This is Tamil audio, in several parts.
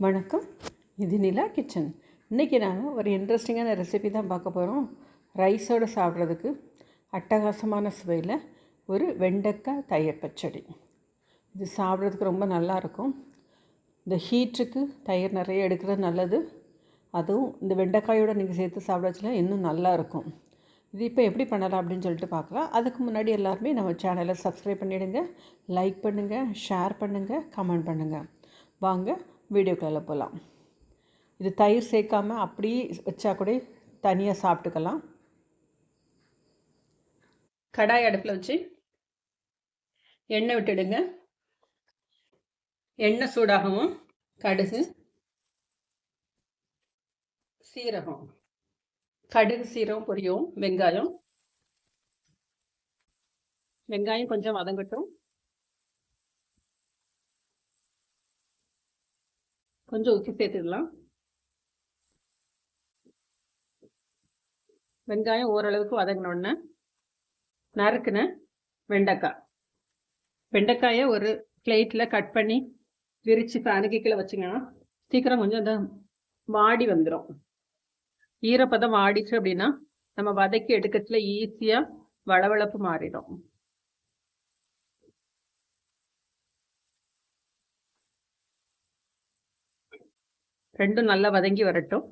வணக்கம், இது நிலா கிச்சன். இன்றைக்கி நான் ஒரு இன்ட்ரெஸ்டிங்கான ரெசிபி தான் பார்க்க போகிறோம். ரைஸோடு சாப்பிட்றதுக்கு அட்டகாசமான சுவையில் ஒரு வெண்டைக்காய் தயிர் பச்சடி. இது சாப்பிட்றதுக்கு ரொம்ப நல்லாயிருக்கும். இந்த ஹீட்டுக்கு தயிர் நிறைய எடுக்கிறது நல்லது. அதுவும் இந்த வெண்டைக்காயோடு நீங்கள் சேர்த்து சாப்பிட்றதுல இன்னும் நல்லாயிருக்கும். இது இப்போ எப்படி பண்ணலாம் அப்படின்னு சொல்லிட்டு பார்க்கலாம். அதுக்கு முன்னாடி எல்லாருமே நம்ம சேனலை சப்ஸ்கிரைப் பண்ணிவிடுங்க, லைக் பண்ணுங்கள், ஷேர் பண்ணுங்கள், கமெண்ட் பண்ணுங்கள். வாங்க வீடியோக்குள்ளே போகலாம். இது தயிர் சேர்க்காமல் அப்படியே வச்சா கூட தனியாக சாப்பிட்டுக்கலாம். கடாய் அடுப்பில் வச்சு எண்ணெய் விட்டுடுங்க. எண்ணெய் சூடாகவும் கடுகு, சீரகம், கடுகு சீரகம் பொரியும். வெங்காயம் கொஞ்சம் வதங்கட்டும். கொஞ்சம் உப்பு சேர்த்துக்கலாம். வெங்காயம் ஓரளவுக்கு வதங்கினோடனே நறுக்குன வெண்டைக்காயை ஒரு பிளேட்டில் கட் பண்ணி விரித்து ஃபேனுக்கு கீழே வச்சிங்கன்னா சீக்கிரம் கொஞ்சம் அந்த வாடி வந்துடும். ஈரப்பதம் வாடிச்சு அப்படின்னா நம்ம வதக்கி எடுக்கிறதுல ஈஸியாக வளவளப்பு மாறிடும். ரெண்டும் நல்லா வதங்கி வரட்டும்.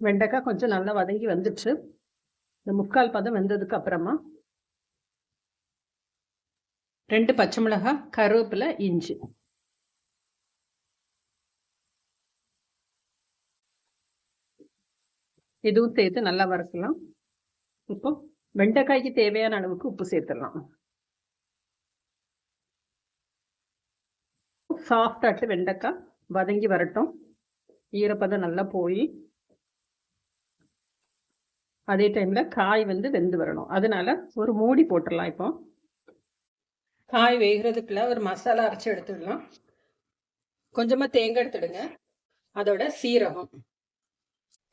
வெண்டைக்காய் கொஞ்சம் நல்லா வதங்கி வந்துச்சு. இந்த முக்கால் பதம் வெந்ததுக்கு அப்புறமா 2 பச்சை மிளகாய், கருவேப்பிலை, இஞ்சி இதுவும் சேர்த்து நல்லா வறுக்கலாம். இப்போ வெண்டைக்காய்க்கு தேவையான அளவுக்கு உப்பு சேர்த்துடலாம். சாஃப்டாட்டு வெண்டைக்காய் வதங்கி வரட்டும். ஈரப்பதம் நல்லா போய் அதே டைமில் காய் வெந்து வரணும். அதனால ஒரு மூடி போட்டுடலாம். இப்போ காய் வேகிறதுக்குள்ள ஒரு மசாலா அரைச்சி எடுத்துடலாம். கொஞ்சமாக தேங்காய் எடுத்துடுங்க. அதோட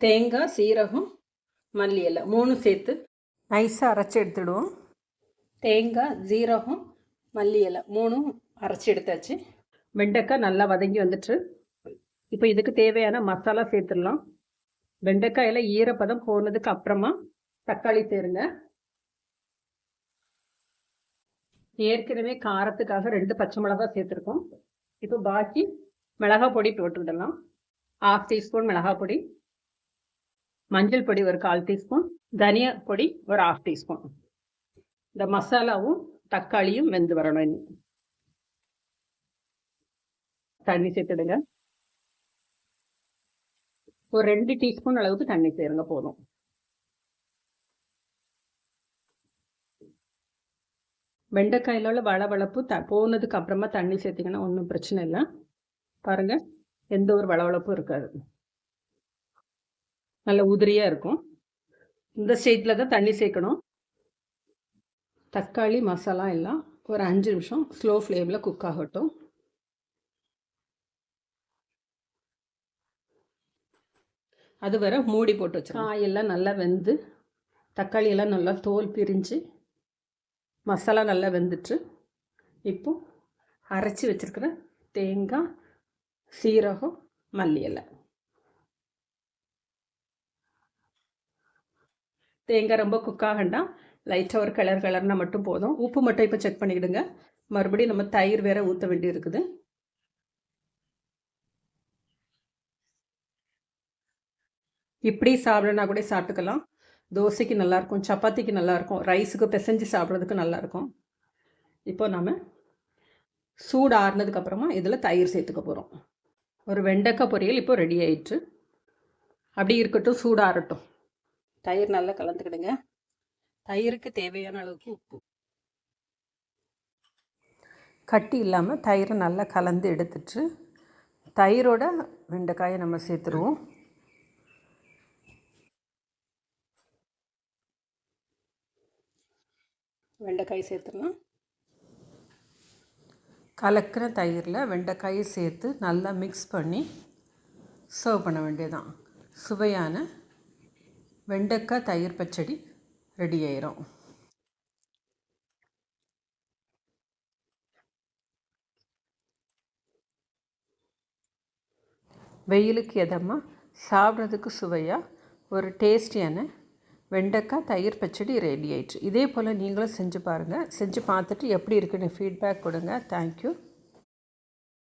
தேங்காய், சீரகம், மல்லி இலை 3 சேர்த்து நைஸாக அரைச்சி எடுத்துடுவோம். தேங்காய், சீரகம், மல்லி இலை 3 அரைச்சி எடுத்தாச்சு. வெண்டைக்காய் நல்லா வதங்கி வந்துட்டு இப்போ இதுக்கு தேவையான மசாலா சேர்த்துடலாம். வெண்டைக்காயில் ஈரப்பதம் போனதுக்கு அப்புறமா தக்காளி சேருங்க. ஏற்கனவே காரத்துக்காக 2 பச்சை மிளகாய் சேர்த்துருக்கோம். இப்போ பாக்கி மிளகாய் பொடி போட்டுவிடலாம். 1/2 டீஸ்பூன் மிளகாய் பொடி, மஞ்சள் பொடி ஒரு 1/4 டீஸ்பூன், தனியா பொடி ஒரு 1/2 டீஸ்பூன். இந்த மசாலாவும் தக்காளியும் வெந்து வரணும். தண்ணி சேர்த்துடுங்க. ஒரு 2 டீஸ்பூன் அளவுக்கு தண்ணி சேருங்க, போதும். வெண்டைக்காயில் உள்ள வளவளப்பு போனதுக்கு அப்புறமா தண்ணி சேர்த்திங்கன்னா ஒன்றும் பிரச்சனை இல்லை. பாருங்கள், எந்த ஒரு வளவளப்பும் இருக்காது, நல்ல உதிரியாக இருக்கும். இந்த ஸ்டேஜில் தான் தண்ணி சேர்க்கணும். தக்காளி மசாலா எல்லாம் ஒரு 5 நிமிஷம் ஸ்லோ ஃப்ளேமில் குக் ஆகட்டும். அது வரை மூடி போட்டு வச்சு காயெல்லாம் நல்லா வெந்து தக்காளி எல்லாம் நல்லா தோல் பிரிஞ்சு மசாலா நல்லா வெந்துட்டு இப்போ அரைச்சி வச்சுருக்கிற தேங்காய், சீரகம், மல்லி இலை. தேங்காய் ரொம்ப குக் ஆகண்டாம், லைட்டாக ஒரு கலர்னா மட்டும் போதும். உப்பு மட்டும் இப்போ செக் பண்ணிக்கிடுங்க. மறுபடியும் நம்ம தயிர் வேற ஊற்ற வேண்டி இருக்குது. இப்படி சாப்பிடனா கூட சாப்பிட்டுக்கலாம். தோசைக்கு நல்லாயிருக்கும், சப்பாத்திக்கு நல்லாயிருக்கும், ரைஸுக்கு பிசைஞ்சு சாப்பிட்றதுக்கு நல்லாயிருக்கும். இப்போ நம்ம சூடு ஆறுனதுக்கப்புறமா இதில் தயிர் சேர்த்துக்க போகிறோம். ஒரு வெண்டைக்காய் பொரியல் இப்போ ரெடி ஆயிடுச்சு. அப்படி இருக்கட்டும், சூடாகட்டும். தயிர் நல்லா கலந்துக்கிடுங்க. தயிருக்கு தேவையான அளவுக்கு உப்பு, கட்டி இல்லாமல் தயிரை நல்லா கலந்து எடுத்துட்டு தயிரோட வெண்டைக்காயை நம்ம சேர்த்துருவோம். வெண்டைக்காய் சேர்த்துடலாம். கலக்கிற தயிரில் வெண்டைக்காயை சேர்த்து நல்லா மிக்ஸ் பண்ணி சர்வ் பண்ண வேண்டியதான். சுவையான வெண்டைக்காய் தயிர் பச்சடி ரெடி ஆயிரும். வெயிலுக்கு எதமாக சாப்பிட்றதுக்கு சுவையாக ஒரு டேஸ்டியான வெண்டைக்காய் தயிர் பச்சடி ரெடி ஆயிடுச்சு. இதே போல் நீங்களும் செஞ்சு பாருங்கள். செஞ்சு பார்த்துட்டு எப்படி இருக்குன்னு ஃபீட்பேக் கொடுங்க. தேங்க்யூ.